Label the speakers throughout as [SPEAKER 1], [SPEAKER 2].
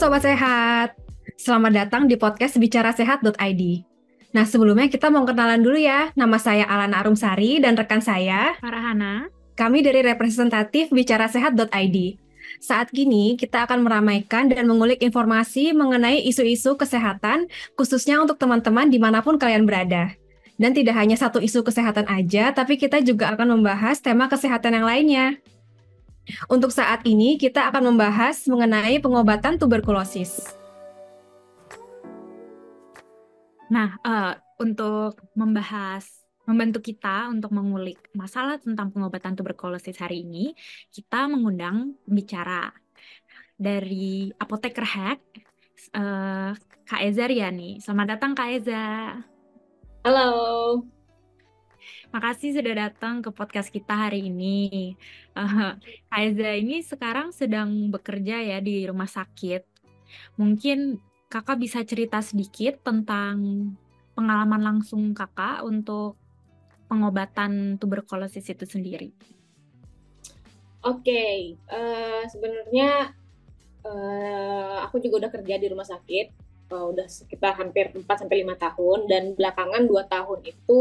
[SPEAKER 1] Sobat Sehat, selamat datang di podcast bicarasehat.id. Nah, sebelumnya kita mau kenalan dulu ya. Nama saya Alana Arumsari dan rekan saya,
[SPEAKER 2] Farhana.
[SPEAKER 1] kami dari representatif bicarasehat.id. Saat ini kita akan meramaikan dan mengulik informasi mengenai isu-isu kesehatan, khususnya untuk teman-teman dimanapun kalian berada. Dan tidak hanya satu isu kesehatan aja, tapi kita juga akan membahas tema kesehatan yang lainnya. Untuk saat ini, kita akan membahas mengenai pengobatan tuberkulosis.
[SPEAKER 2] Nah, untuk membantu kita untuk mengulik masalah tentang pengobatan tuberkulosis hari ini, kita mengundang pembicara dari Apoteker Hack, Kak Eza Riani. Selamat datang, Kak Eza.
[SPEAKER 3] Halo.
[SPEAKER 2] Makasih sudah datang ke podcast kita hari ini. Kak Eza ini sekarang sedang bekerja ya di rumah sakit. Mungkin Kakak bisa cerita sedikit tentang pengalaman langsung Kakak untuk pengobatan tuberkulosis itu sendiri.
[SPEAKER 3] Oke, sebenarnya aku juga udah kerja di rumah sakit, udah sekitar hampir 4-5 tahun, dan belakangan 2 tahun itu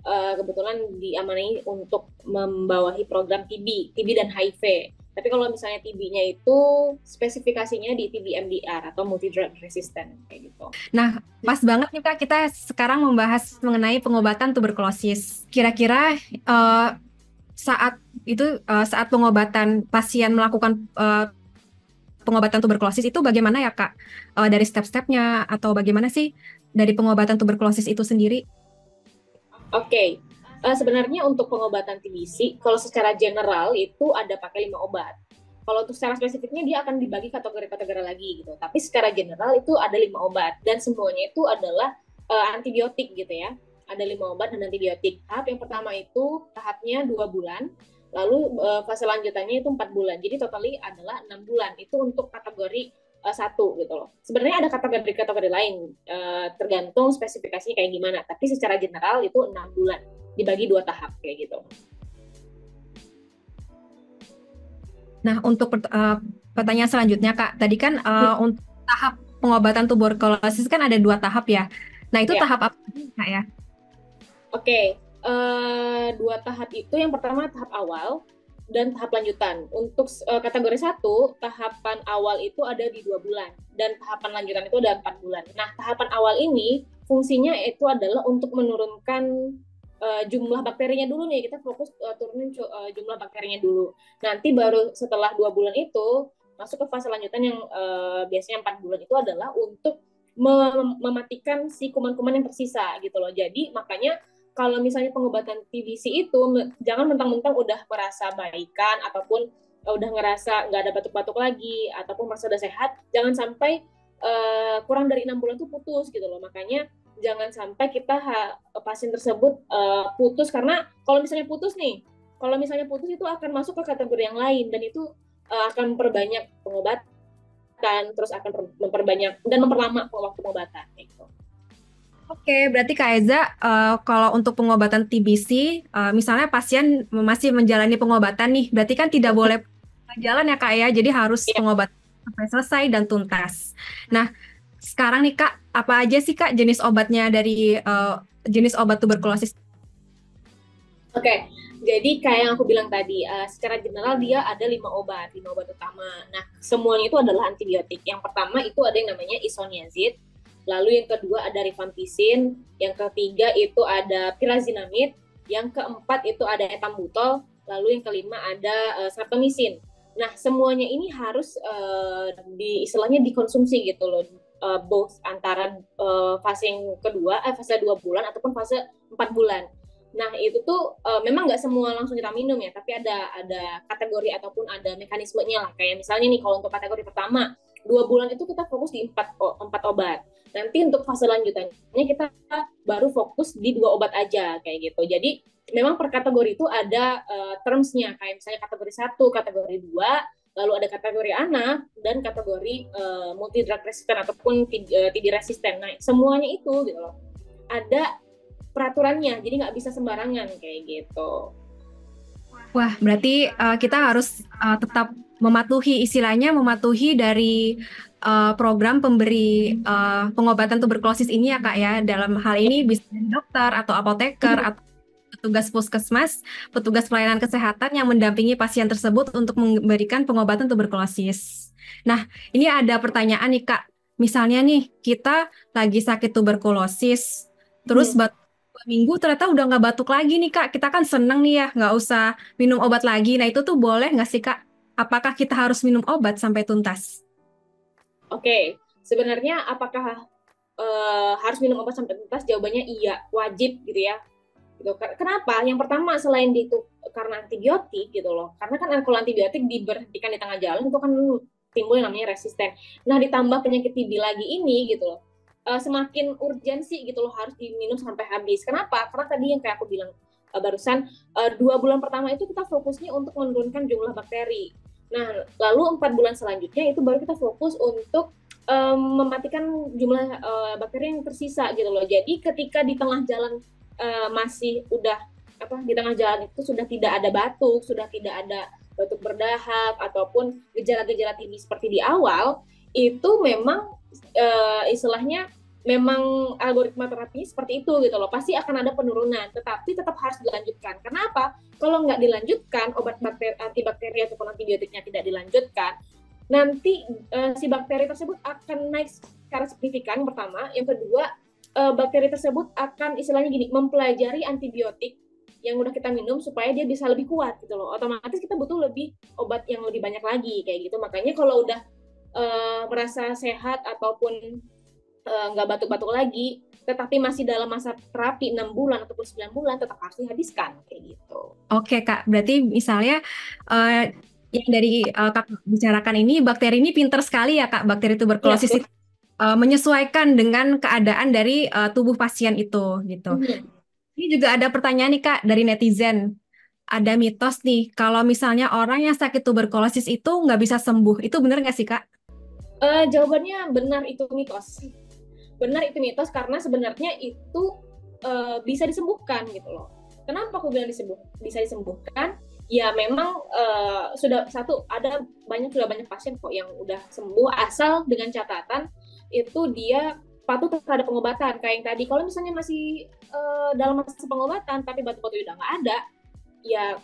[SPEAKER 3] kebetulan diamanai untuk membawahi program TB dan HIV. Tapi kalau misalnya TB-nya itu spesifikasinya di TB MDR atau multi drug resistant kayak gitu.
[SPEAKER 1] Nah, pas banget nih Kak, kita sekarang membahas mengenai pengobatan tuberkulosis. Kira-kira saat pengobatan pasien melakukan pengobatan tuberkulosis itu bagaimana ya Kak? Dari step-stepnya atau bagaimana sih dari pengobatan tuberkulosis itu sendiri?
[SPEAKER 3] Oke. Sebenarnya untuk pengobatan TBC, kalau secara general itu ada pakai 5 obat. Kalau untuk secara spesifiknya dia akan dibagi kategori-kategori lagi gitu. Tapi secara general itu ada 5 obat dan semuanya itu adalah antibiotik gitu ya. Ada 5 obat dan antibiotik. Tahap yang pertama itu tahapnya 2 bulan. Lalu fase lanjutannya itu 4 bulan. Jadi totally adalah 6 bulan. Itu untuk kategori 1 gitu loh. Sebenarnya ada kategori-kategori lain, tergantung spesifikasinya kayak gimana. Tapi secara general itu 6 bulan. Dibagi 2 tahap kayak gitu.
[SPEAKER 1] Nah, untuk pertanyaan selanjutnya Kak, tadi kan untuk tahap pengobatan tuberkulosis kan ada 2 tahap ya. Nah, itu
[SPEAKER 3] Ya.
[SPEAKER 1] tahap apa Kak ya?
[SPEAKER 3] Oke, 2 tahap itu yang pertama tahap awal dan tahap lanjutan. Untuk kategori 1, tahapan awal itu ada di 2 bulan dan tahapan lanjutan itu ada 4 bulan. Nah, tahapan awal ini fungsinya itu adalah untuk menurunkan jumlah bakterinya dulu nih. Kita fokus turunin jumlah bakterinya dulu. Nanti baru setelah 2 bulan itu masuk ke fase lanjutan yang biasanya 4 bulan itu adalah untuk mematikan si kuman-kuman yang tersisa gitu loh. Jadi makanya kalau misalnya pengobatan TBC itu jangan mentang-mentang udah merasa baikan ataupun udah ngerasa nggak ada batuk-batuk lagi ataupun merasa udah sehat, jangan sampai kurang dari 6 bulan tuh putus gitu loh. Makanya jangan sampai pasien tersebut putus, karena kalau misalnya putus itu akan masuk ke kategori yang lain dan itu akan memperbanyak pengobatan, terus akan memperbanyak dan memperlama waktu pengobatan gitu.
[SPEAKER 1] Oke, berarti Kak Eza, kalau untuk pengobatan TBC, misalnya pasien masih menjalani pengobatan nih, berarti kan tidak boleh jalan ya Kak ya, jadi harus
[SPEAKER 3] Ya.
[SPEAKER 1] pengobatan sampai selesai dan tuntas. Nah, sekarang nih Kak, apa aja sih Kak jenis obatnya dari jenis obat tuberkulosis?
[SPEAKER 3] Oke, jadi kayak yang aku bilang tadi, secara general dia ada 5 obat utama. Nah, semuanya itu adalah antibiotik. Yang pertama itu ada yang namanya isoniazid, lalu yang kedua ada rifampicin, yang ketiga itu ada pyrazinamide, yang keempat itu ada etambutol, lalu yang kelima ada streptomycin. Nah, semuanya ini harus istilahnya dikonsumsi gitu loh, both antara fase yang kedua, fase 2 bulan ataupun fase 4 bulan. Nah, itu tuh memang nggak semua langsung kita minum ya, tapi ada kategori ataupun ada mekanismenya lah. Kayak misalnya nih, kalau untuk kategori pertama, 2 bulan itu kita fokus di 4 obat. Nanti untuk fase lanjutannya kita baru fokus di 2 obat aja, kayak gitu. Jadi memang per kategori itu ada termsnya, kayak misalnya kategori 1, kategori 2, lalu ada kategori anak, dan kategori multi drug resistant ataupun TB resistant. Nah, semuanya itu gitu loh, ada peraturannya, jadi nggak bisa sembarangan kayak gitu.
[SPEAKER 1] Wah, berarti kita harus tetap mematuhi istilahnya mematuhi dari program pemberi pengobatan tuberkulosis ini ya Kak ya. Dalam hal ini bisa dari dokter atau apoteker atau petugas puskesmas, petugas pelayanan kesehatan yang mendampingi pasien tersebut untuk memberikan pengobatan tuberkulosis. Nah, ini ada pertanyaan nih Kak. Misalnya nih, kita lagi sakit tuberkulosis, terus batuk 2 minggu ternyata udah nggak batuk lagi nih Kak. Kita kan seneng nih ya, nggak usah minum obat lagi. Nah, itu tuh boleh nggak sih Kak? Apakah kita harus minum obat sampai tuntas?
[SPEAKER 3] Oke, sebenarnya apakah harus minum obat sampai tuntas? Jawabannya iya, wajib gitu ya. Gitu. Kenapa? Yang pertama selain itu karena antibiotik gitu loh. Karena kan kalau antibiotik diberhentikan di tengah jalan itu kan timbul yang namanya resisten. Nah, ditambah penyakit TB lagi ini gitu loh. Semakin urgensi gitu loh harus diminum sampai habis. Kenapa? Karena tadi yang kayak aku bilang barusan 2 bulan pertama itu kita fokusnya untuk menurunkan jumlah bakteri. Nah, lalu 4 bulan selanjutnya itu baru kita fokus untuk mematikan jumlah bakteri yang tersisa gitu loh. Jadi ketika di tengah jalan masih udah di tengah jalan itu sudah tidak ada batuk, sudah tidak ada batuk berdahak ataupun gejala-gejala TB seperti di awal, itu memang istilahnya memang algoritma terapinya seperti itu gitu loh. Pasti akan ada penurunan, tetapi tetap harus dilanjutkan. Kenapa? Kalau nggak dilanjutkan, obat antibakteri ataupun antibiotiknya tidak dilanjutkan, nanti si bakteri tersebut akan naik secara signifikan pertama. Yang kedua, bakteri tersebut akan istilahnya gini, mempelajari antibiotik yang udah kita minum supaya dia bisa lebih kuat gitu loh. Otomatis kita butuh lebih obat yang lebih banyak lagi kayak gitu. Makanya kalau udah merasa sehat ataupun nggak batuk-batuk lagi, tetapi masih dalam masa terapi 6 bulan ataupun 9 bulan, tetap harus dihabiskan kayak gitu.
[SPEAKER 1] Oke Kak, berarti misalnya yang dari Kak bicarakan ini, bakteri ini pinter sekali ya Kak, bakteri tuberkulosis
[SPEAKER 3] Iya,
[SPEAKER 1] itu menyesuaikan dengan keadaan dari tubuh pasien itu gitu. Ini juga ada pertanyaan nih Kak dari netizen. Ada mitos nih, kalau misalnya orang yang sakit tuberkulosis itu nggak bisa sembuh. Itu benar nggak sih Kak?
[SPEAKER 3] Jawabannya benar, itu mitos. Benar itu mitos karena sebenarnya itu bisa disembuhkan gitu loh. Kenapa aku bilang bisa disembuhkan? Ya memang sudah banyak pasien kok yang udah sembuh asal dengan catatan itu dia patuh terhadap pengobatan. Kayak yang tadi, kalau misalnya masih dalam masa pengobatan tapi batuk-batuk udah nggak ada, ya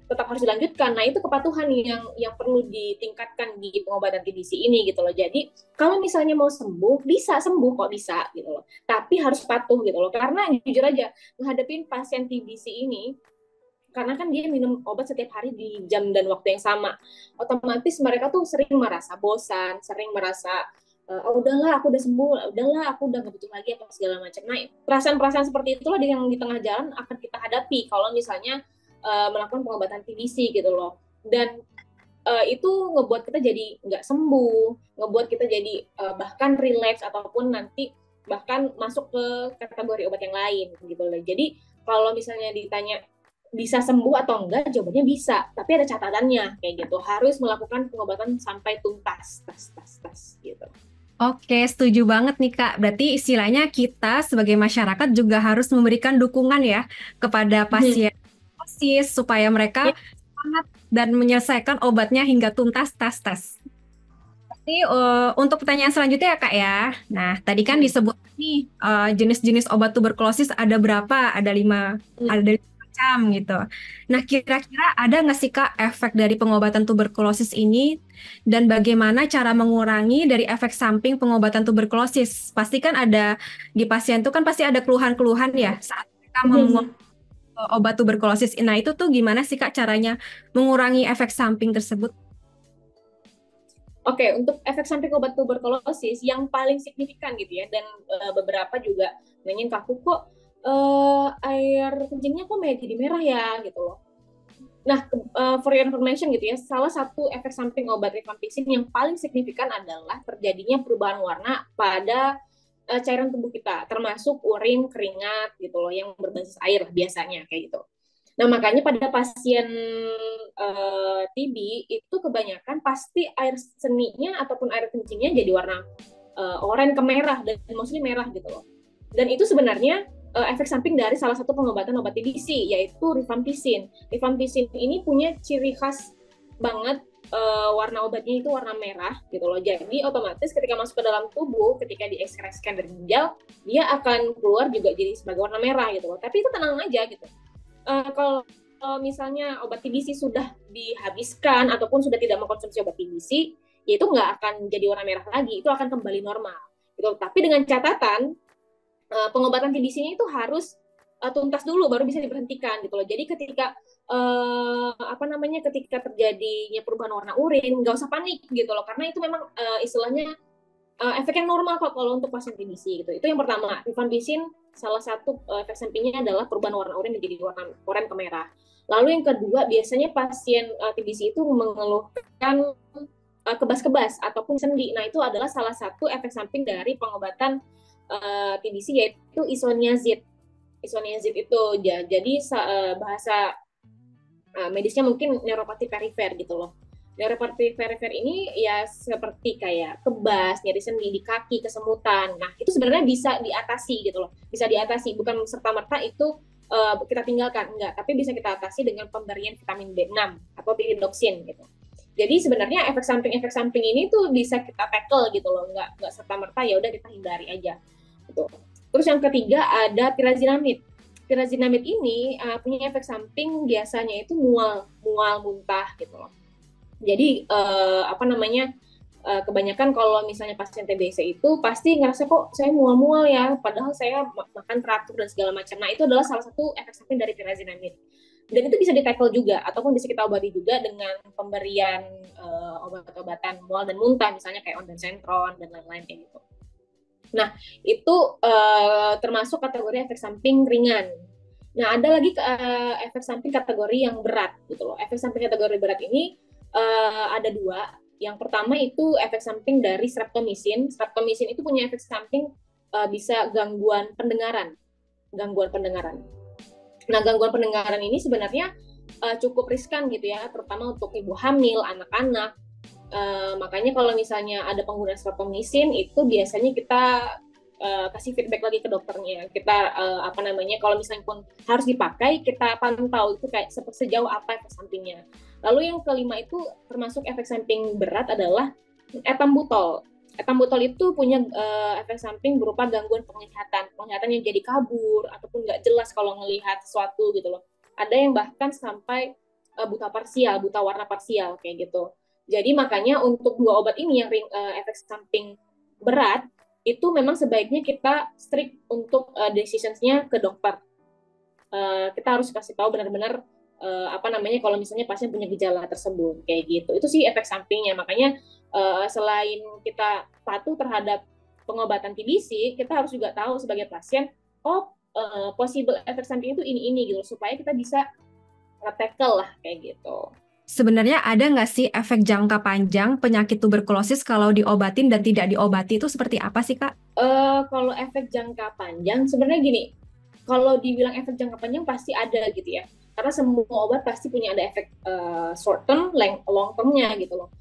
[SPEAKER 3] tetap harus dilanjutkan. Nah, itu kepatuhan yang perlu ditingkatkan di pengobatan TBC ini gitu loh. Jadi, kalau misalnya mau sembuh, bisa sembuh kok, bisa gitu loh. Tapi harus patuh gitu loh. Karena jujur aja, menghadapin pasien TBC ini, karena kan dia minum obat setiap hari di jam dan waktu yang sama, otomatis mereka tuh sering merasa bosan, sering merasa udahlah aku udah sembuh, udahlah aku udah nggak butuh lagi apa segala macam. Nah, perasaan-perasaan seperti itulah yang di tengah jalan akan kita hadapi kalau misalnya melakukan pengobatan TBC gitu loh. Dan itu ngebuat kita jadi nggak sembuh, ngebuat kita jadi bahkan relapse ataupun nanti bahkan masuk ke kategori obat yang lain gitu loh. Jadi kalau misalnya ditanya bisa sembuh atau enggak, jawabannya bisa, tapi ada catatannya kayak gitu, harus melakukan pengobatan sampai tuntas, tas gitu.
[SPEAKER 1] Oke, setuju banget nih Kak. Berarti istilahnya kita sebagai masyarakat juga harus memberikan dukungan ya kepada pasien supaya mereka semangat dan menyelesaikan obatnya hingga tuntas tas. Jadi untuk pertanyaan selanjutnya ya Kak ya. Nah, tadi kan disebut nih jenis-jenis obat tuberkulosis ada berapa? Ada 5, ada 5 macam gitu. Nah, kira-kira ada nggak sih Kak efek dari pengobatan tuberkulosis ini dan bagaimana cara mengurangi dari efek samping pengobatan tuberkulosis? Pasti kan ada di pasien itu kan pasti ada keluhan-keluhan ya saat mereka mengobati obat tuberkulosis. Nah, itu tuh gimana sih Kak caranya mengurangi efek samping tersebut?
[SPEAKER 3] Oke, untuk efek samping obat tuberkulosis yang paling signifikan gitu ya, dan beberapa juga nanyain ke aku, kok air kencingnya kok jadi merah ya gitu loh. Nah, for your information gitu ya, salah satu efek samping obat rifampicin yang paling signifikan adalah terjadinya perubahan warna pada cairan tubuh kita, termasuk urin, keringat gitu loh, yang berbasis air biasanya kayak gitu. Nah, makanya pada pasien TB itu kebanyakan pasti air seninya ataupun air kencingnya jadi warna oranye ke merah, dan mostly merah gitu loh. Dan itu sebenarnya efek samping dari salah satu pengobatan obat TBC, yaitu rifampicin. Rifampicin ini punya ciri khas banget warna obatnya itu warna merah gitu loh. Jadi otomatis ketika masuk ke dalam tubuh, ketika diekskresikan dari ginjal, dia akan keluar juga jadi sebagai warna merah gitu loh. Tapi itu tenang aja gitu. Kalau misalnya obat TBC sudah dihabiskan ataupun sudah tidak mengkonsumsi obat TBC, ya itu nggak akan jadi warna merah lagi, itu akan kembali normal. Gitu. Tapi dengan catatan pengobatan TBC-nya itu harus tuntas dulu baru bisa diberhentikan gitu loh. Jadi ketika ketika terjadinya perubahan warna urin, nggak usah panik gitu loh, karena itu memang istilahnya efek yang normal kok kalau untuk pasien TBC gitu. Itu yang pertama. Rifampicin salah satu efek sampingnya adalah perubahan warna urin menjadi warna oranye ke merah. Lalu yang kedua, biasanya pasien TBC itu mengeluhkan kebas-kebas ataupun sendi. Nah, itu adalah salah satu efek samping dari pengobatan TBC, yaitu isoniazid. Isoniazid itu jadi bahasa medisnya mungkin neuropati perifer gitu loh. Neuropati perifer ini ya seperti kayak kebas, nyeri sendi di kaki, kesemutan. Nah, itu sebenarnya bisa diatasi gitu loh. Bisa diatasi, bukan serta-merta itu kita tinggalkan, enggak. Tapi bisa kita atasi dengan pemberian vitamin B6 atau pyridoxine gitu. Jadi sebenarnya efek samping ini tuh bisa kita tackle gitu loh, enggak serta-merta ya udah kita hindari aja gitu. Terus yang ketiga ada pirazinamid. Pirazinamid ini punya efek samping biasanya itu mual muntah gitu loh. Jadi kebanyakan kalau misalnya pasien TBC itu pasti ngerasa kok saya mual-mual ya, padahal saya makan teratur dan segala macam. Nah, itu adalah salah satu efek samping dari pirazinamid. Dan itu bisa di-tackle juga, ataupun bisa kita obati juga dengan pemberian obat-obatan mual dan muntah, misalnya kayak ondansetron dan lain-lain kayak gitu. Nah, itu termasuk kategori efek samping ringan. Nah, ada lagi efek samping kategori yang berat gitu loh. Efek samping kategori berat ini ada dua. Yang pertama itu efek samping dari streptomycin. Streptomycin itu punya efek samping bisa gangguan pendengaran. Nah, gangguan pendengaran ini sebenarnya cukup riskan gitu ya, terutama untuk ibu hamil, anak-anak. Makanya kalau misalnya ada penggunaan streptomycin itu biasanya kita kasih feedback lagi ke dokternya. Kita kalau misalnya pun harus dipakai, kita pantau itu kayak sejauh apa efek sampingnya. Lalu yang kelima itu termasuk efek samping berat adalah etambutol. Etambutol itu punya efek samping berupa gangguan penglihatan yang jadi kabur ataupun nggak jelas kalau ngelihat sesuatu gitu loh. Ada yang bahkan sampai buta warna parsial kayak gitu. Jadi makanya untuk dua obat ini yang efek samping berat itu memang sebaiknya kita strict untuk decisions-nya ke dokter. Kita harus kasih tahu benar-benar kalau misalnya pasien punya gejala tersebut kayak gitu. Itu sih efek sampingnya. Makanya selain kita patuh terhadap pengobatan TBC, kita harus juga tahu sebagai pasien, possible efek samping itu ini gitu, supaya kita bisa nge-tackle lah kayak gitu.
[SPEAKER 1] Sebenarnya ada nggak sih efek jangka panjang penyakit tuberkulosis kalau diobatin dan tidak diobati itu seperti apa sih, Kak?
[SPEAKER 3] Kalau efek jangka panjang, sebenarnya gini, kalau dibilang efek jangka panjang pasti ada gitu ya. Karena semua obat pasti punya ada efek short term, long term-nya gitu loh.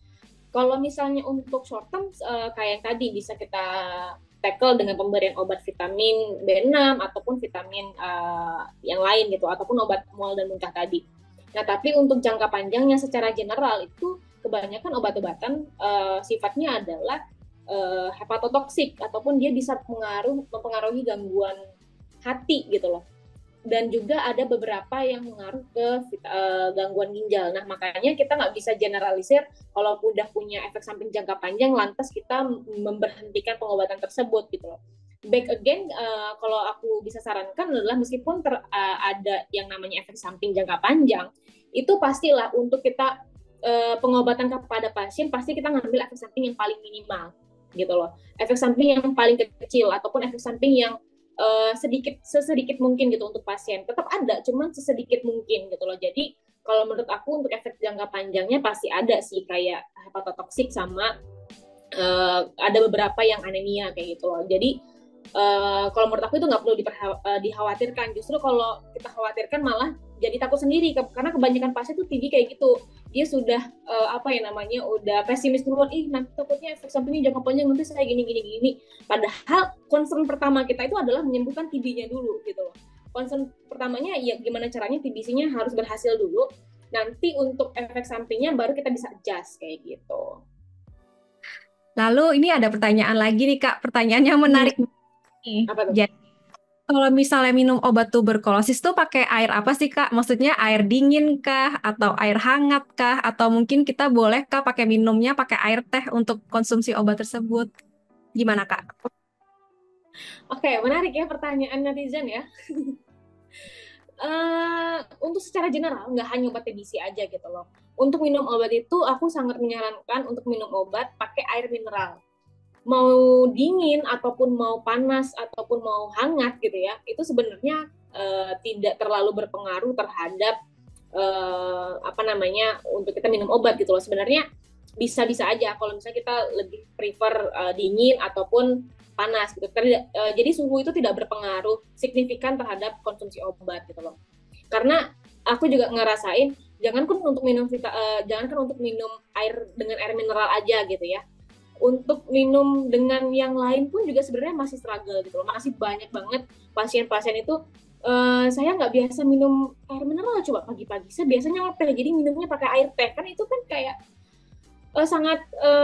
[SPEAKER 3] Kalau misalnya untuk short term, kayak yang tadi bisa kita tackle dengan pemberian obat vitamin B6 ataupun vitamin yang lain gitu, ataupun obat mual dan muntah tadi. Nah, tapi untuk jangka panjangnya secara general itu kebanyakan obat-obatan sifatnya adalah hepatotoksik ataupun dia bisa mempengaruhi gangguan hati gitu loh. Dan juga ada beberapa yang mengaruh ke gangguan ginjal. Nah, makanya kita nggak bisa generalisir kalau udah punya efek samping jangka panjang lantas kita memberhentikan pengobatan tersebut gitu loh. Back again, kalau aku bisa sarankan adalah meskipun ada yang namanya efek samping jangka panjang, itu pastilah untuk kita pengobatan kepada pasien pasti kita ngambil efek samping yang paling minimal gitu loh. Efek samping yang paling kecil ataupun efek samping yang sesedikit mungkin gitu untuk pasien. Tetap ada, cuman sesedikit mungkin gitu loh. Jadi kalau menurut aku untuk efek jangka panjangnya pasti ada sih, kayak hepatotoksik sama ada beberapa yang anemia kayak gitu loh. Jadi kalau menurut aku itu nggak perlu dikhawatirkan. Justru kalau kita khawatirkan malah jadi takut sendiri, karena kebanyakan pasien tuh TB kayak gitu, dia sudah udah pesimis duluan, nanti takutnya efek sampingnya jangka panjang, nanti saya gini. Padahal concern pertama kita itu adalah menyembuhkan TB-nya dulu gitu loh. Concern pertamanya ya gimana caranya TBC-nya harus berhasil dulu, Nanti untuk efek sampingnya baru kita bisa adjust kayak gitu.
[SPEAKER 1] Lalu ini ada pertanyaan lagi nih Kak, pertanyaannya menarik nih.
[SPEAKER 3] Apa tuh?
[SPEAKER 1] Jadi kalau misalnya minum obat tuberkulosis tuh pakai air apa sih Kak? Maksudnya air dingin kah? Atau air hangat kah? Atau mungkin kita boleh Kak pakai minumnya pakai air teh untuk konsumsi obat tersebut? Gimana Kak?
[SPEAKER 3] Oke, menarik ya pertanyaan netizen ya. Untuk secara general, nggak hanya obat TBC aja gitu loh. Untuk minum obat itu, aku sangat menyarankan untuk minum obat pakai air mineral. Mau dingin, ataupun mau panas, ataupun mau hangat gitu ya, itu sebenarnya tidak terlalu berpengaruh terhadap apa namanya untuk kita minum obat gitu loh. Sebenarnya bisa-bisa aja kalau misalnya kita lebih prefer dingin ataupun panas gitu. Jadi suhu itu tidak berpengaruh signifikan terhadap konsumsi obat gitu loh. Karena aku juga ngerasain jangankan untuk minum air dengan air mineral aja gitu ya. Untuk minum dengan yang lain pun juga sebenarnya masih struggle gitu loh. Masih banyak banget pasien-pasien itu saya nggak biasa minum air mineral coba pagi-pagi. Saya biasanya ngeteh, jadi minumnya pakai air teh. Kan itu kan kayak sangat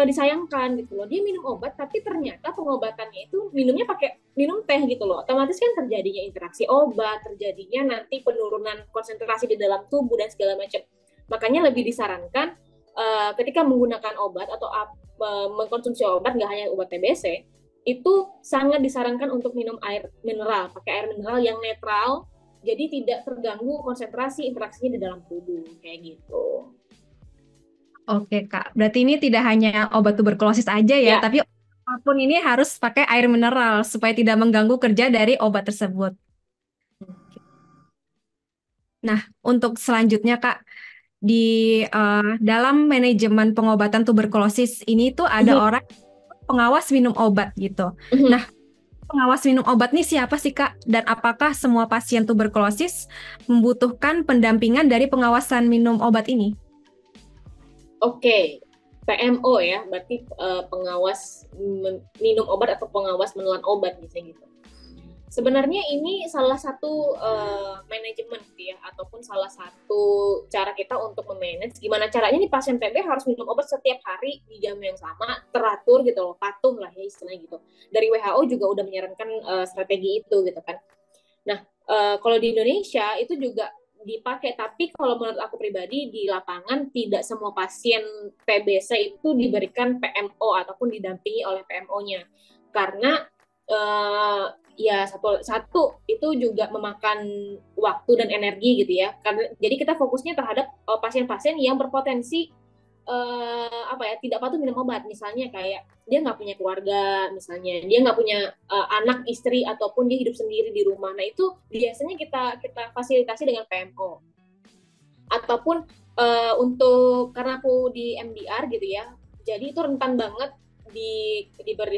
[SPEAKER 3] disayangkan gitu loh. Dia minum obat tapi ternyata pengobatannya itu minumnya pakai minum teh gitu loh. Otomatis kan terjadinya interaksi obat, terjadinya nanti penurunan konsentrasi di dalam tubuh dan segala macam. Makanya lebih disarankan ketika menggunakan obat atau mengkonsumsi obat, nggak hanya obat TBC, itu sangat disarankan untuk minum air mineral, pakai air mineral yang netral, jadi tidak terganggu konsentrasi interaksinya di dalam tubuh kayak gitu.
[SPEAKER 1] Oke Kak, berarti ini tidak hanya obat tuberkulosis aja ya,
[SPEAKER 3] Ya.
[SPEAKER 1] tapi apapun ini harus pakai air mineral supaya tidak mengganggu kerja dari obat tersebut. Nah, untuk selanjutnya Kak, di dalam manajemen pengobatan tuberkulosis ini tuh ada orang pengawas minum obat gitu. Nah, pengawas minum obat nih siapa sih Kak? Dan apakah semua pasien tuberkulosis membutuhkan pendampingan dari pengawasan minum obat ini?
[SPEAKER 3] Oke, PMO ya, berarti pengawas minum obat atau pengawas menelan obat misalnya gitu. Sebenarnya ini salah satu manajemen gitu ya, ataupun salah satu cara kita untuk memanage gimana caranya nih pasien TB harus minum obat setiap hari di jam yang sama, teratur gitu loh, patuh lah ya istilahnya gitu. Dari WHO juga udah menyarankan strategi itu gitu kan. Nah, kalau di Indonesia itu juga dipakai, tapi kalau menurut aku pribadi di lapangan tidak semua pasien TBC itu diberikan PMO ataupun didampingi oleh PMO-nya, karena ya satu itu juga memakan waktu dan energi gitu ya. Karena jadi kita fokusnya terhadap pasien-pasien yang berpotensi tidak patuh minum obat, misalnya kayak dia nggak punya keluarga, misalnya dia nggak punya anak, istri, ataupun dia hidup sendiri di rumah. Nah itu biasanya kita fasilitasi dengan PMO. Ataupun karena aku di MDR gitu ya, jadi itu rentan banget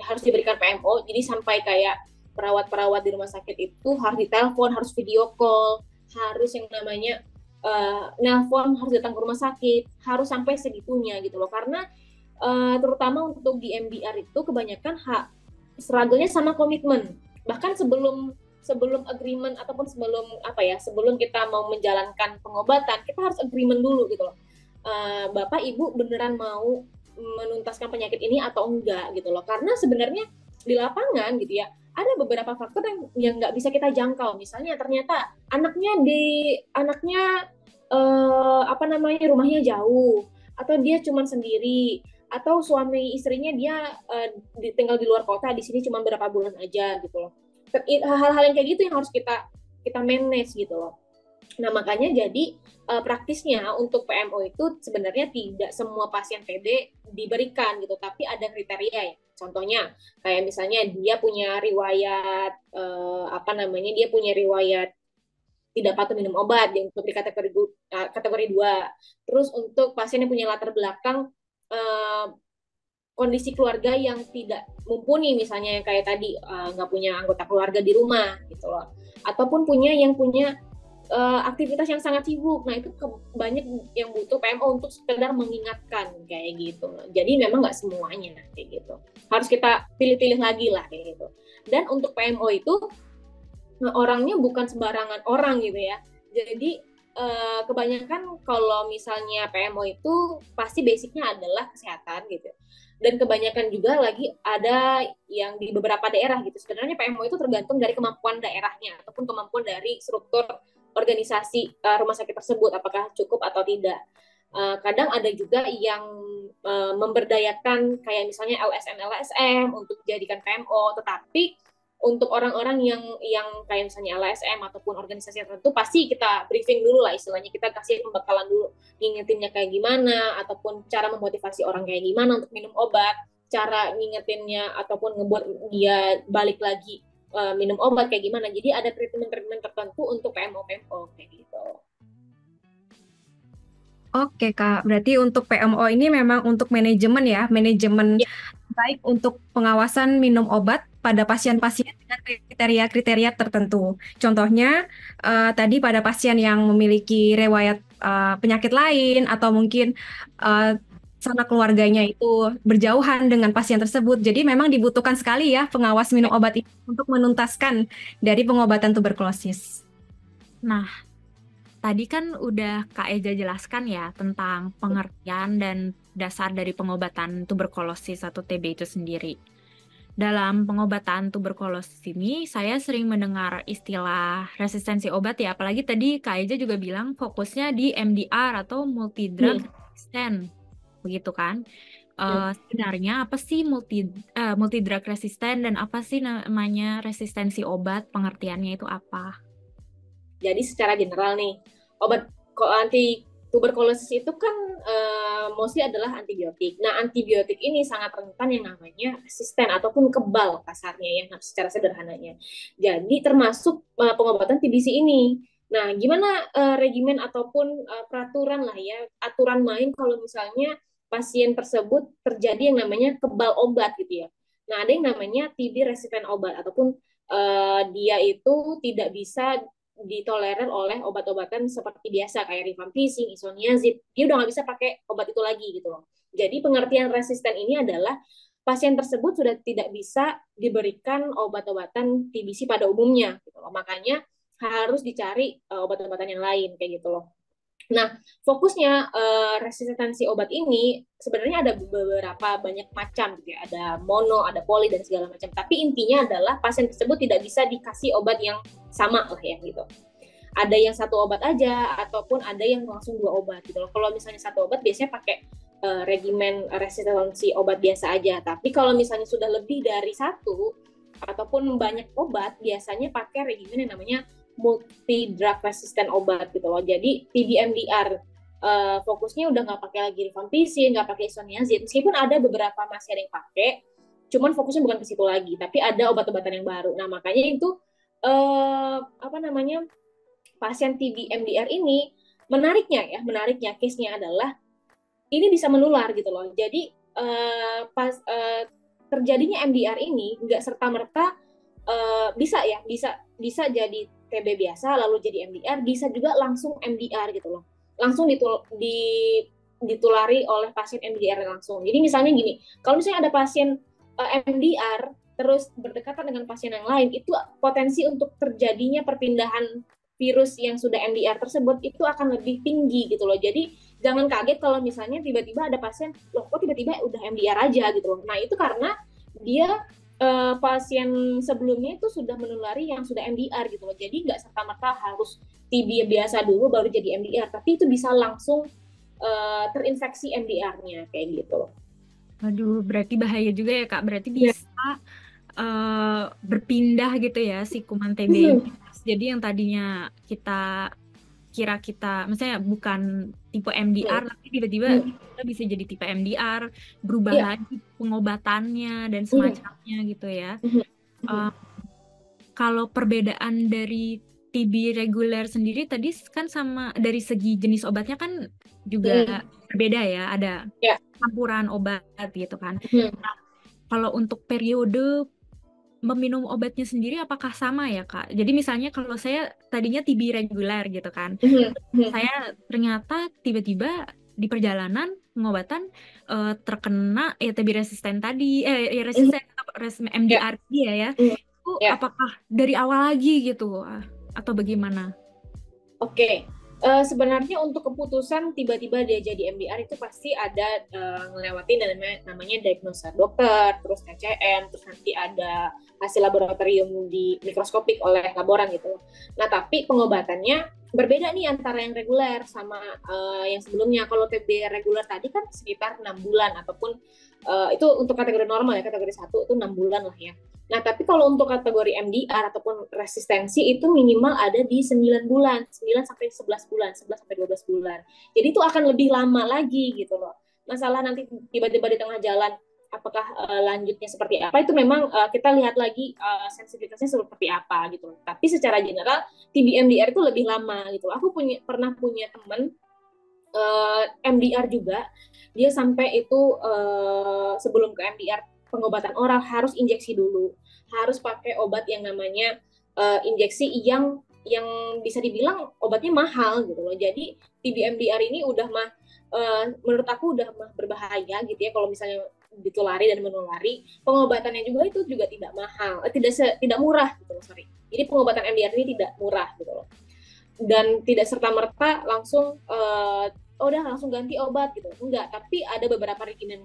[SPEAKER 3] harus diberikan PMO. Jadi sampai kayak perawat-perawat di rumah sakit itu harus ditelepon, harus video call, harus yang namanya nelpon, harus datang ke rumah sakit, harus sampai segitunya gitu loh. Karena terutama untuk di MDR itu kebanyakan struggle-nya sama komitmen. Bahkan sebelum agreement ataupun sebelum kita mau menjalankan pengobatan, kita harus agreement dulu gitu loh. Bapak Ibu beneran mau menuntaskan penyakit ini atau enggak gitu loh. Karena sebenarnya di lapangan gitu ya, ada beberapa faktor yang nggak bisa kita jangkau. Misalnya ternyata anaknya rumahnya jauh, atau dia cuma sendiri, atau suami istrinya dia tinggal di luar kota, di sini cuma berapa bulan aja gitu loh. Hal-hal yang kayak gitu yang harus kita manage gitu loh. Nah makanya jadi praktisnya untuk PMO itu sebenarnya tidak semua pasien TB diberikan gitu, tapi ada kriteria ya. Contohnya kayak misalnya dia punya riwayat dia punya riwayat tidak patuh minum obat yang untuk di kategori 2. Terus untuk pasien yang punya latar belakang kondisi keluarga yang tidak mumpuni, misalnya yang kayak tadi nggak punya anggota keluarga di rumah gitu loh, ataupun punya aktivitas yang sangat sibuk. Nah itu banyak yang butuh PMO untuk sekedar mengingatkan kayak gitu. Jadi memang nggak semuanya kayak gitu, harus kita pilih-pilih lagi lah kayak gitu. Dan untuk PMO itu orangnya bukan sembarangan orang gitu ya. Jadi kebanyakan kalau misalnya PMO itu pasti basicnya adalah kesehatan gitu. Dan kebanyakan juga lagi ada yang di beberapa daerah gitu. Sebenarnya PMO itu tergantung dari kemampuan daerahnya ataupun kemampuan dari struktur organisasi rumah sakit tersebut, apakah cukup atau tidak. Kadang ada juga yang memberdayakan kayak misalnya LSM untuk dijadikan PMO, tetapi untuk orang-orang yang kayak misalnya LSM ataupun organisasi tertentu pasti kita briefing dulu lah, istilahnya kita kasih pembekalan dulu, ngingetinnya kayak gimana ataupun cara memotivasi orang kayak gimana untuk minum obat, cara ngingetinnya ataupun ngebuat dia balik lagi minum obat kayak gimana. Jadi ada treatment tertentu untuk PMO kayak gitu.
[SPEAKER 1] Oke, Kak. Berarti untuk PMO ini memang untuk manajemen ya, manajemen
[SPEAKER 3] Ya,
[SPEAKER 1] baik untuk pengawasan minum obat pada pasien-pasien dengan kriteria-kriteria tertentu. Contohnya, tadi pada pasien yang memiliki riwayat penyakit lain atau mungkin sanak keluarganya itu berjauhan dengan pasien tersebut. Jadi memang dibutuhkan sekali ya pengawas minum obat ini untuk menuntaskan dari pengobatan tuberkulosis.
[SPEAKER 2] Nah, tadi kan udah Kak Eza jelaskan ya tentang pengertian dan dasar dari pengobatan tuberkulosis atau TB itu sendiri. Dalam pengobatan tuberkulosis ini, saya sering mendengar istilah resistensi obat ya, apalagi tadi Kak Eza juga bilang fokusnya di MDR atau multidrug resistant, begitu kan? Sebenarnya apa sih multidrug resistant dan apa sih namanya resistensi obat? Pengertiannya itu apa?
[SPEAKER 3] Jadi secara general nih, obat anti tuberkulosis itu kan mostly adalah antibiotik. Nah, antibiotik ini sangat rentan yang namanya resisten ataupun kebal kasarnya ya, secara sederhananya. Jadi termasuk pengobatan TBC ini. Nah, gimana regimen ataupun peraturan lah ya, aturan main kalau misalnya pasien tersebut terjadi yang namanya kebal obat gitu ya. Nah, ada yang namanya TB resisten obat ataupun dia itu tidak bisa ditolerir oleh obat-obatan seperti biasa kayak rifampicin, isoniazid, dia udah nggak bisa pakai obat itu lagi gitu loh. Jadi pengertian resisten ini adalah pasien tersebut sudah tidak bisa diberikan obat-obatan TBC pada umumnya gitu loh. Makanya harus dicari obat-obatan yang lain kayak gitu loh. Nah, fokusnya resistensi obat ini sebenarnya ada beberapa banyak macam gitu ya. Ada mono, ada poli dan segala macam. Tapi intinya adalah pasien tersebut tidak bisa dikasih obat yang sama lah ya gitu. Ada yang satu obat aja ataupun ada yang langsung 2 obat gitu loh. Kalau misalnya satu obat biasanya pakai regimen resistensi obat biasa aja. Tapi kalau misalnya sudah lebih dari satu ataupun banyak obat, biasanya pakai regimen yang namanya multi drug resistant obat gitu loh. Jadi TB-MDR fokusnya udah nggak pakai lagi rifampicin, nggak pakai isoniazid. Meskipun ada beberapa masih ada yang pakai, cuman fokusnya bukan ke situ lagi. Tapi ada obat-obatan yang baru. Nah makanya itu apa namanya pasien TB-MDR ini menariknya case-nya adalah ini bisa menular gitu loh. Jadi terjadinya MDR ini nggak serta merta bisa jadi TB biasa lalu jadi MDR, bisa juga langsung MDR gitu loh, langsung ditulari oleh pasien MDR langsung. Jadi misalnya gini, kalau misalnya ada pasien MDR terus berdekatan dengan pasien yang lain, itu potensi untuk terjadinya perpindahan virus yang sudah MDR tersebut itu akan lebih tinggi gitu loh. Jadi jangan kaget kalau misalnya tiba-tiba ada pasien, loh kok tiba-tiba udah MDR aja gitu loh. Nah itu karena dia pasien sebelumnya itu sudah menulari yang sudah MDR gitu loh. Jadi nggak serta-merta harus TB biasa dulu baru jadi MDR, tapi itu bisa langsung terinfeksi MDR-nya kayak gitu loh.
[SPEAKER 2] Aduh, berarti bahaya juga ya Kak. Berarti bisa berpindah gitu ya si kuman TB ini. Jadi yang tadinya kita misalnya bukan tipe MDR, tapi tiba-tiba kita bisa jadi tipe MDR, berubah lagi pengobatannya dan semacamnya gitu ya. Kalau perbedaan dari TB reguler sendiri tadi kan sama dari segi jenis obatnya kan juga berbeda ya, ada campuran obat gitu kan. Nah, kalau untuk periode meminum obatnya sendiri apakah sama ya Kak? Jadi misalnya kalau saya tadinya TB reguler gitu kan, saya ternyata tiba-tiba di perjalanan pengobatan terkena TB resisten tadi, resisten MDR ya. Itu apakah dari awal lagi gitu atau bagaimana?
[SPEAKER 3] Oke. Sebenarnya untuk keputusan tiba-tiba dia jadi MDR itu pasti ada ngelewatin namanya diagnosa dokter, terus TCM, terus nanti ada hasil laboratorium di mikroskopik oleh laboran gitu. Nah, tapi pengobatannya berbeda nih antara yang reguler sama yang sebelumnya. Kalau TB reguler tadi kan sekitar 6 bulan ataupun itu untuk kategori normal ya, kategori 1 itu 6 bulan lah ya. Nah, tapi kalau untuk kategori MDR ataupun resistensi itu minimal ada di 9 bulan, 9 sampai 11 bulan, 11 sampai 12 bulan. Jadi itu akan lebih lama lagi gitu loh. Masalah nanti tiba-tiba di tengah jalan apakah lanjutnya seperti apa itu memang kita lihat lagi sensitivitasnya seperti apa gitu. Tapi secara general TB MDR itu lebih lama gitu. Aku pernah punya teman MDR juga, dia sampai itu sebelum ke MDR pengobatan oral harus injeksi dulu, harus pakai obat yang namanya injeksi yang bisa dibilang obatnya mahal gitu loh. Jadi TB MDR ini udah menurut aku udah berbahaya gitu ya kalau misalnya ditulari dan menulari. Pengobatannya juga itu juga tidak mahal, tidak murah gitu loh, sorry. Jadi pengobatan MDR ini tidak murah gitu loh. Dan tidak serta merta langsung udah langsung ganti obat gitu, enggak, tapi ada beberapa regimen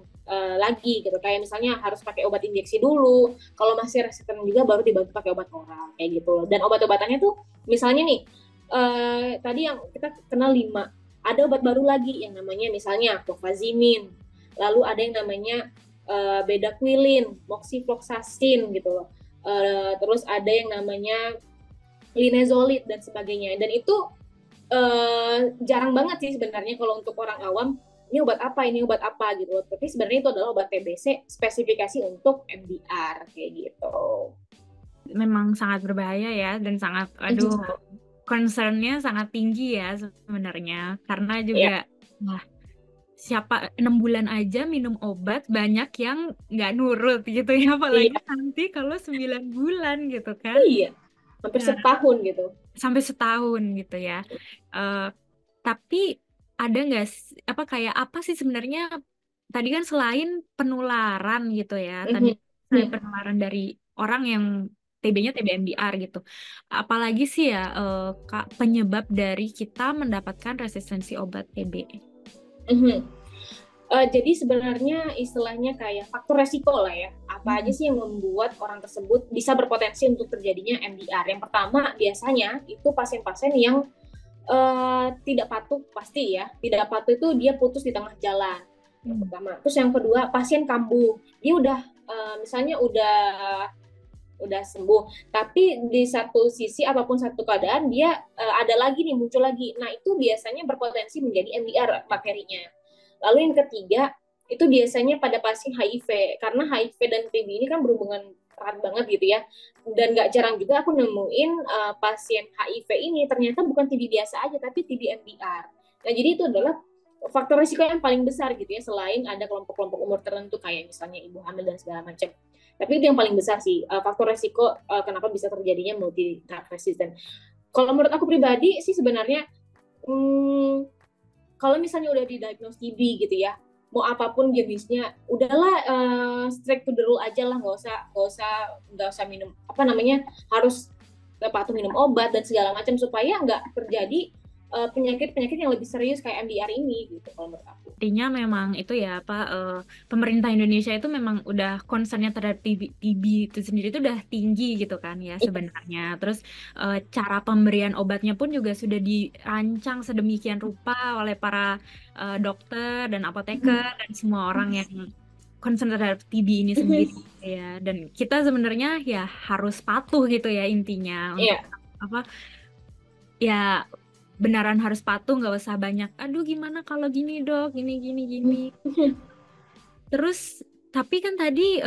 [SPEAKER 3] lagi gitu, kayak misalnya harus pakai obat injeksi dulu, kalau masih resisten juga baru dibantu pakai obat oral kayak gitu. Dan obat-obatannya tuh misalnya nih tadi yang kita kenal 5, ada obat baru lagi yang namanya misalnya clofazimin, lalu ada yang namanya bedaquiline, moxifloxacin gitu loh. Terus ada yang namanya linezolid dan sebagainya, dan itu jarang banget sih sebenarnya kalau untuk orang awam ini obat apa gitu. Tapi sebenarnya itu adalah obat TBC spesifikasi untuk MDR kayak gitu.
[SPEAKER 2] Memang sangat berbahaya ya, dan sangat, aduh, concernnya sangat tinggi ya sebenarnya. Karena juga,
[SPEAKER 3] Yeah.
[SPEAKER 2] siapa 6 bulan aja minum obat, banyak yang nggak nurut gitu ya, apalagi
[SPEAKER 3] Iya,
[SPEAKER 2] nanti kalau 9 bulan gitu kan.
[SPEAKER 3] iya, hampir
[SPEAKER 2] Nah,
[SPEAKER 3] setahun gitu.
[SPEAKER 2] sampai setahun gitu ya. Eh, tapi ada nggak kayak apa sih sebenarnya, tadi kan selain penularan gitu ya, tadi
[SPEAKER 3] Mhm.
[SPEAKER 2] selain penularan dari orang yang TB-nya TB MDR gitu, apalagi sih ya Kak, penyebab dari kita mendapatkan resistensi obat TB?
[SPEAKER 3] Mhm. Jadi sebenarnya istilahnya kayak faktor resiko lah ya. Apa aja sih yang membuat orang tersebut bisa berpotensi untuk terjadinya MDR? Yang pertama biasanya itu pasien-pasien yang tidak patuh, pasti ya. Tidak patuh itu dia putus di tengah jalan. Yang pertama. Terus yang kedua pasien kambuh. Dia udah misalnya udah sembuh, tapi di satu sisi apapun satu keadaan dia ada lagi nih, muncul lagi. Nah, itu biasanya berpotensi menjadi MDR bakterinya. Lalu yang ketiga, itu biasanya pada pasien HIV, karena HIV dan TB ini kan berhubungan erat banget gitu ya. Dan nggak jarang juga aku nemuin pasien HIV ini ternyata bukan TB biasa aja, tapi TB MDR. Nah, jadi itu adalah faktor risiko yang paling besar gitu ya, selain ada kelompok-kelompok umur tertentu kayak misalnya ibu hamil dan segala macam. Tapi itu yang paling besar sih, faktor resiko kenapa bisa terjadinya multi drug resistant. Kalau menurut aku pribadi sih sebenarnya, kalau misalnya udah didiagnose TB gitu ya, mau apapun jenisnya, udahlah straight to the rule aja lah, nggak usah minum apa namanya, harus patuh minum obat dan segala macam supaya nggak terjadi penyakit-penyakit yang lebih serius kayak MDR ini gitu kalau menurut aku.
[SPEAKER 2] Artinya memang itu ya pemerintah Indonesia itu memang udah concernnya terhadap TB itu sendiri itu udah tinggi gitu kan ya sebenarnya. Terus cara pemberian obatnya pun juga sudah dirancang sedemikian rupa oleh para dokter dan apoteker dan semua orang yang concern terhadap TB ini sendiri ya. Dan kita sebenarnya ya harus patuh gitu ya intinya untuk apa ya, benaran harus patuh, nggak usah banyak aduh gimana kalau gini dok, gini gini gini. Terus tapi kan tadi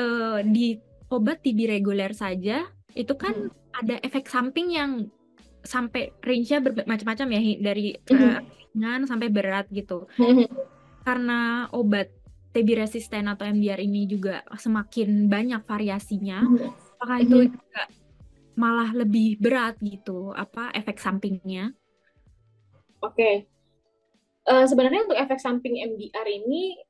[SPEAKER 2] di obat TB reguler saja itu kan ada efek samping yang sampai range-nya bermacam-macam ya, dari ringan sampai berat gitu. Karena obat TB resisten atau MDR ini juga semakin banyak variasinya, apakah itu juga malah lebih berat gitu efek sampingnya?
[SPEAKER 3] Oke. Sebenarnya untuk efek samping MDR ini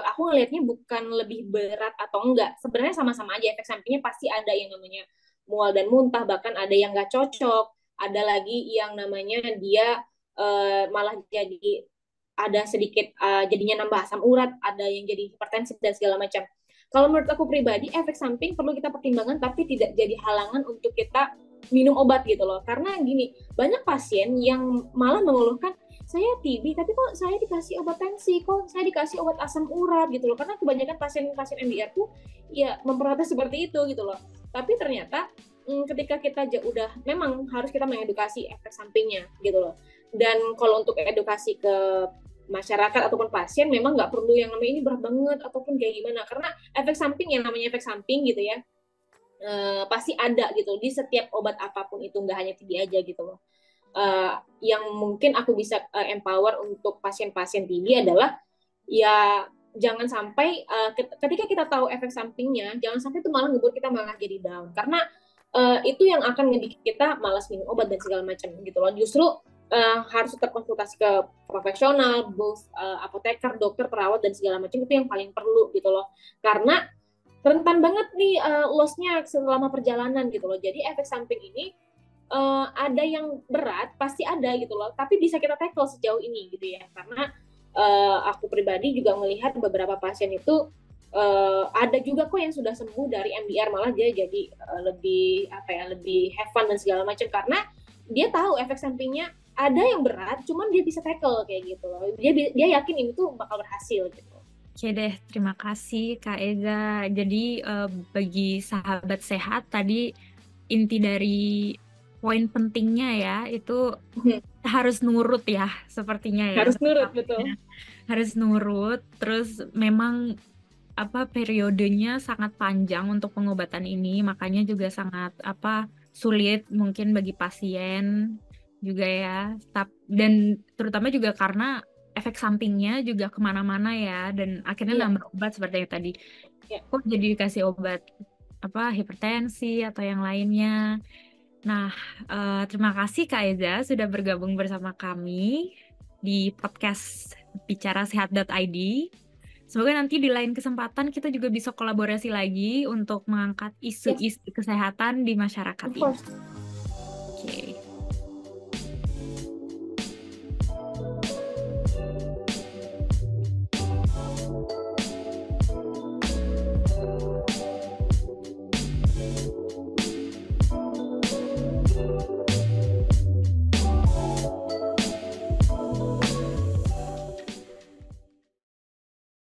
[SPEAKER 3] aku ngelihatnya bukan lebih berat atau enggak. Sebenarnya sama-sama aja, efek sampingnya pasti ada yang namanya mual dan muntah, bahkan ada yang nggak cocok. ada lagi yang namanya dia malah jadi ada sedikit jadinya nambah asam urat, ada yang jadi hipertensi dan segala macam. Kalau menurut aku pribadi, efek samping perlu kita pertimbangkan tapi tidak jadi halangan untuk kita minum obat gitu loh. Karena gini, banyak pasien yang malah mengeluhkan, saya TB tapi kok saya dikasih obat tensi, kok saya dikasih obat asam urat gitu loh. Karena kebanyakan pasien-pasien MDR tuh ya memperhatikan seperti itu gitu loh. Tapi ternyata ketika kita udah memang harus kita mengedukasi efek sampingnya gitu loh. Dan kalau untuk edukasi ke masyarakat ataupun pasien memang nggak perlu yang namanya ini berat banget ataupun kayak gimana, karena efek samping yang namanya efek samping gitu ya pasti ada gitu di setiap obat apapun itu, nggak hanya TB aja gitu loh. Yang mungkin aku bisa empower untuk pasien-pasien TB adalah ya jangan sampai ketika kita tahu efek sampingnya, jangan sampai itu malah ngebuat kita malah jadi down, karena itu yang akan ngebikin kita malas minum obat dan segala macam gitu loh. Justru harus tetap konsultasi ke profesional, both apoteker, dokter, perawat dan segala macam, itu yang paling perlu gitu loh. Karena rentan banget nih loss-nya selama perjalanan gitu loh. Jadi efek samping ini ada yang berat, pasti ada gitu loh. Tapi bisa kita tackle sejauh ini gitu ya. Karena aku pribadi juga melihat beberapa pasien itu ada juga kok yang sudah sembuh dari MDR, malah dia jadi lebih lebih have fun dan segala macam, karena dia tahu efek sampingnya ada yang berat, cuman dia bisa tackle kayak gitu loh. Dia yakin ini tuh bakal berhasil gitu.
[SPEAKER 2] Oke deh, terima kasih Kak Eza. Jadi bagi sahabat sehat tadi inti dari poin pentingnya ya itu harus nurut ya sepertinya ya.
[SPEAKER 3] Harus nurut, betul.
[SPEAKER 2] Harus nurut, terus memang periodenya sangat panjang untuk pengobatan ini, makanya juga sangat sulit mungkin bagi pasien juga ya. Dan terutama juga karena efek sampingnya juga kemana-mana ya, dan akhirnya nambah obat seperti yang tadi. Kok jadi dikasih obat hipertensi atau yang lainnya. Nah, terima kasih Kak Eza sudah bergabung bersama kami di podcast bicarasehat.id. Semoga nanti di lain kesempatan kita juga bisa kolaborasi lagi untuk mengangkat isu-isu kesehatan di masyarakat ini.